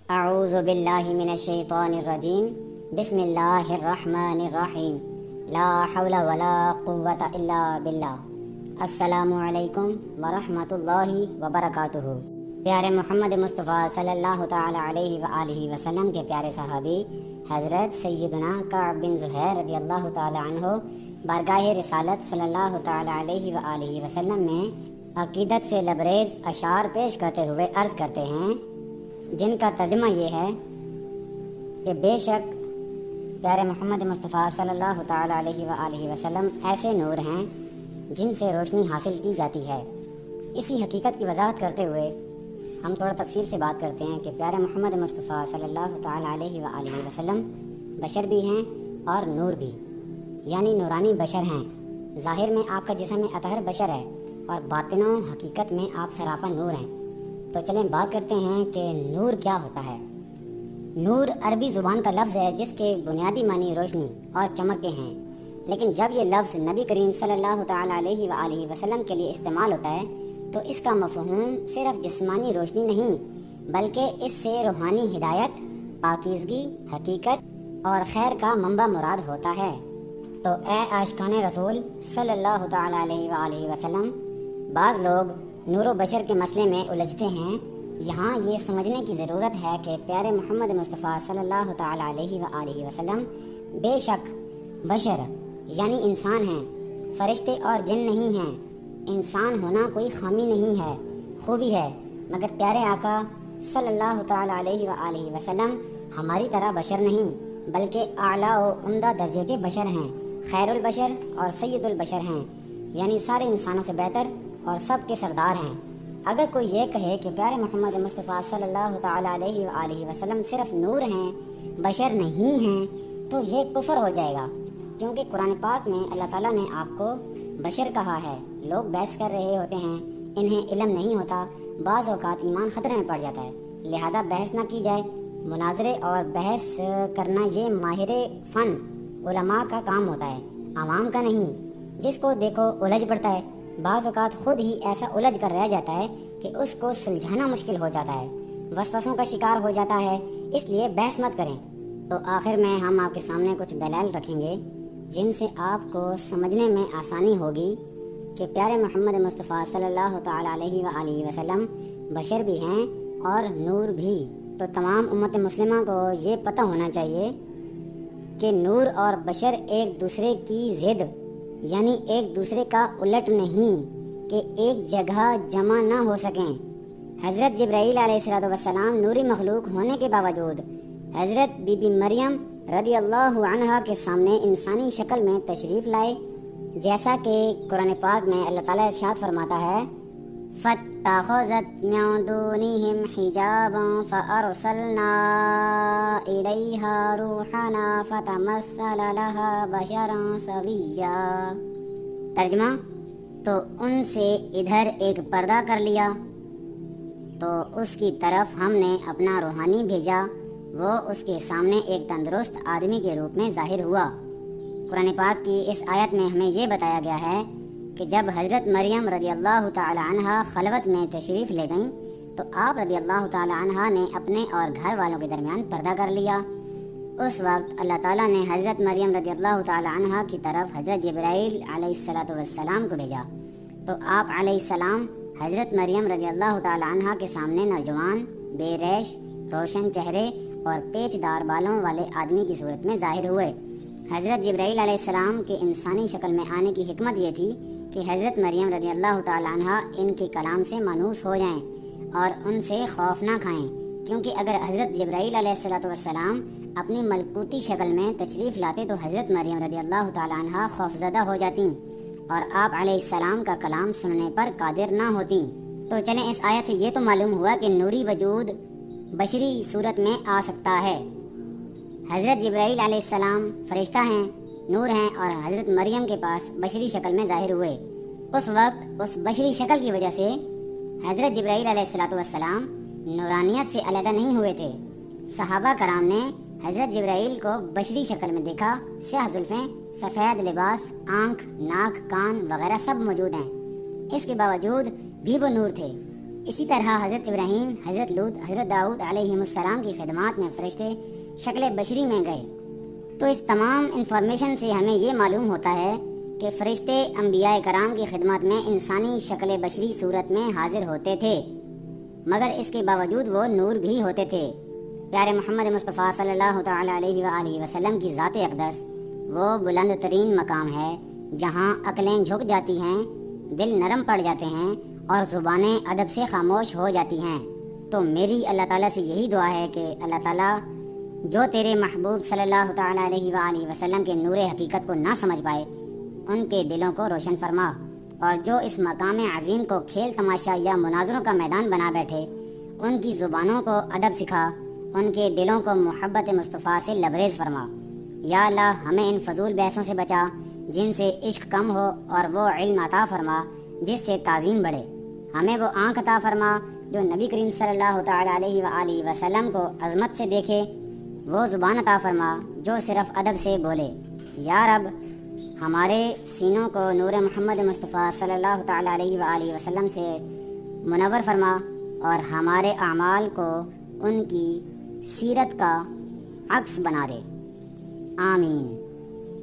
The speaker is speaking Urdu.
اعوذ باللہ من الشیطان الرجیم بسم اللہ الرحمن الرحیم لا حول ولا قوة الا باللہ۔ السلام علیکم ورحمۃ اللہ وبرکاتہ۔ پیارے محمد مصطفیٰ صلی اللہ تعالی علیہ وآلہ وسلم کے پیارے صحابی حضرت سیدنا کعب بن زہیر رضی اللہ تعالی عنہ بارگاہ رسالت صلی اللہ تعالی علیہ وآلہ وسلم میں عقیدت سے لبریز اشعار پیش کرتے ہوئے عرض کرتے ہیں، جن کا ترجمہ یہ ہے کہ بے شک پیارے محمد مصطفیٰ صلی اللہ تعالی علیہ وآلہ وسلم ایسے نور ہیں جن سے روشنی حاصل کی جاتی ہے۔ اسی حقیقت کی وضاحت کرتے ہوئے ہم تھوڑا تفصیل سے بات کرتے ہیں کہ پیارے محمد مصطفیٰ صلی اللہ تعالی علیہ وآلہ وسلم بشر بھی ہیں اور نور بھی، یعنی نورانی بشر ہیں۔ ظاہر میں آپ کا جسم اطہر بشر ہے اور باطن و حقیقت میں آپ سراپا نور ہیں۔ تو چلیں بات کرتے ہیں کہ نور کیا ہوتا ہے۔ نور عربی زبان کا لفظ ہے جس کے بنیادی معنی روشنی اور چمک کے ہیں، لیکن جب یہ لفظ نبی کریم صلی اللہ تعالی علیہ وآلہ وسلم کے لیے استعمال ہوتا ہے تو اس کا مفہوم صرف جسمانی روشنی نہیں بلکہ اس سے روحانی ہدایت، پاکیزگی، حقیقت اور خیر کا منبع مراد ہوتا ہے۔ تو اے عاشقان رسول صلی اللہ تعالی علیہ وآلہ وسلم، بعض لوگ نور و بشر کے مسئلے میں الجھتے ہیں۔ یہاں یہ سمجھنے کی ضرورت ہے کہ پیارے محمد مصطفیٰ صلی اللہ تعالی علیہ وآلہ وسلم بے شک بشر یعنی انسان ہیں، فرشتے اور جن نہیں ہیں۔ انسان ہونا کوئی خامی نہیں ہے، خوبی ہے، مگر پیارے آقا صلی اللہ تعالی علیہ وآلہ وسلم ہماری طرح بشر نہیں بلکہ اعلیٰ و عمدہ درجے کے بشر ہیں، خیر البشر اور سید البشر ہیں، یعنی سارے انسانوں سے بہتر اور سب کے سردار ہیں۔ اگر کوئی یہ کہے کہ پیارے محمد مصطفیٰ صلی اللہ تعالی علیہ وآلہ وسلم صرف نور ہیں، بشر نہیں ہیں، تو یہ کفر ہو جائے گا، کیونکہ قرآن پاک میں اللہ تعالیٰ نے آپ کو بشر کہا ہے۔ لوگ بحث کر رہے ہوتے ہیں، انہیں علم نہیں ہوتا، بعض اوقات ایمان خطرے میں پڑ جاتا ہے، لہذا بحث نہ کی جائے۔ مناظرے اور بحث کرنا یہ ماہر فن علماء کا کام ہوتا ہے، عوام کا نہیں۔ جس کو دیکھو الجھ پڑتا ہے، بعض اوقات خود ہی ایسا الجھ کر رہ جاتا ہے کہ اس کو سلجھانا مشکل ہو جاتا ہے، وسوسوں کا شکار ہو جاتا ہے۔ اس لیے بحث مت کریں۔ تو آخر میں ہم آپ کے سامنے کچھ دلائل رکھیں گے جن سے آپ کو سمجھنے میں آسانی ہوگی کہ پیارے محمد مصطفیٰ صلی اللہ تعالی علیہ وآلہ وسلم بشر بھی ہیں اور نور بھی۔ تو تمام امت مسلمہ کو یہ پتہ ہونا چاہیے کہ نور اور بشر ایک دوسرے کی ضد یعنی ایک دوسرے کا الٹ نہیں کہ ایک جگہ جمع نہ ہو سکیں۔ حضرت جبرائیل علیہ السلام نوری مخلوق ہونے کے باوجود حضرت بی بی مریم رضی اللہ عنہا کے سامنے انسانی شکل میں تشریف لائے، جیسا کہ قرآن پاک میں اللہ تعالیٰ ارشاد فرماتا ہے، فَاتَّخَذَتْ مِن دُونِهِمْ حِجَابًا فَأَرْسَلْنَا إِلَيْهَا رُوحَنَا فَتَمَثَّلَ لَهَا بَشَرًا سَوِيًّا۔ ترجمہ، تو ان سے ادھر ایک پردہ کر لیا تو اس کی طرف ہم نے اپنا روحانی بھیجا، وہ اس کے سامنے ایک تندرست آدمی کے روپ میں ظاہر ہوا۔ قرآن پاک کی اس آیت میں ہمیں یہ بتایا گیا ہے کہ جب حضرت مریم رضی اللہ تعالی عنہا خلوت میں تشریف لے گئیں تو آپ رضی اللہ تعالی عنہا نے اپنے اور گھر والوں کے درمیان پردہ کر لیا۔ اس وقت اللہ تعالیٰ نے حضرت مریم رضی اللہ تعالی عنہا کی طرف حضرت جبرائیل علیہ السلام کو بھیجا، تو آپ علیہ السلام حضرت مریم رضی اللہ تعالی عنہا کے سامنے نوجوان، بے ریش، روشن چہرے اور پیچ دار بالوں والے آدمی کی صورت میں ظاہر ہوئے۔ حضرت جبرائیل علیہ السلام کے انسانی شکل میں آنے کی حکمت یہ تھی کہ حضرت مریم رضی اللہ تعالی عنہا ان کے کلام سے مانوس ہو جائیں اور ان سے خوف نہ کھائیں، کیونکہ اگر حضرت جبرائیل علیہ السلام اپنی ملکوتی شکل میں تشریف لاتے تو حضرت مریم رضی اللہ تعالی عنہا خوفزدہ ہو جاتی اور آپ علیہ السلام کا کلام سننے پر قادر نہ ہوتی۔ تو چلیں اس آیت سے یہ تو معلوم ہوا کہ نوری وجود بشری صورت میں آ سکتا ہے۔ حضرت جبرائیل علیہ السلام فرشتہ ہیں، نور ہیں، اور حضرت مریم کے پاس بشری شکل میں ظاہر ہوئے۔ اس وقت اس بشری شکل کی وجہ سے حضرت جبرائیل علیہ السلام نورانیت سے علیحدہ نہیں ہوئے تھے۔ صحابہ کرام نے حضرت جبرائیل کو بشری شکل میں دیکھا، سیاہ زلفیں، سفید لباس، آنکھ، ناک، کان وغیرہ سب موجود ہیں، اس کے باوجود بھی وہ نور تھے۔ اسی طرح حضرت ابراہیم، حضرت لوط، حضرت داؤد علیہ السلام کی خدمات میں فرشتے شکل بشری میں گئے۔ تو اس تمام انفارمیشن سے ہمیں یہ معلوم ہوتا ہے کہ فرشتے انبیاء کرام کی خدمت میں انسانی شکل بشری صورت میں حاضر ہوتے تھے، مگر اس کے باوجود وہ نور بھی ہوتے تھے۔ پیارے محمد مصطفیٰ صلی اللہ تعالی علیہ وآلہ وسلم کی ذات اقدس وہ بلند ترین مقام ہے جہاں عقلیں جھک جاتی ہیں، دل نرم پڑ جاتے ہیں اور زبانیں ادب سے خاموش ہو جاتی ہیں۔ تو میری اللہ تعالیٰ سے یہی دعا ہے کہ اللہ تعالیٰ جو تیرے محبوب صلی اللہ تعالی علیہ وآلہ وسلم کے نور حقیقت کو نہ سمجھ پائے ان کے دلوں کو روشن فرما، اور جو اس مقام عظیم کو کھیل تماشا یا مناظروں کا میدان بنا بیٹھے ان کی زبانوں کو ادب سکھا، ان کے دلوں کو محبت مصطفیٰ سے لبریز فرما۔ یا اللہ ہمیں ان فضول بحثوں سے بچا جن سے عشق کم ہو، اور وہ علم عطا فرما جس سے تعظیم بڑھے۔ ہمیں وہ آنکھ عطا فرما جو نبی کریم صلی اللہ تعالی علیہ وآلہ وسلم کو عظمت سے دیکھے، وہ زبان عطا فرما جو صرف ادب سے بولے۔ یا رب ہمارے سینوں کو نور محمد مصطفیٰ صلی اللہ تعالی علیہ وآلہ وسلم سے منور فرما، اور ہمارے اعمال کو ان کی سیرت کا عکس بنا دے۔ آمین۔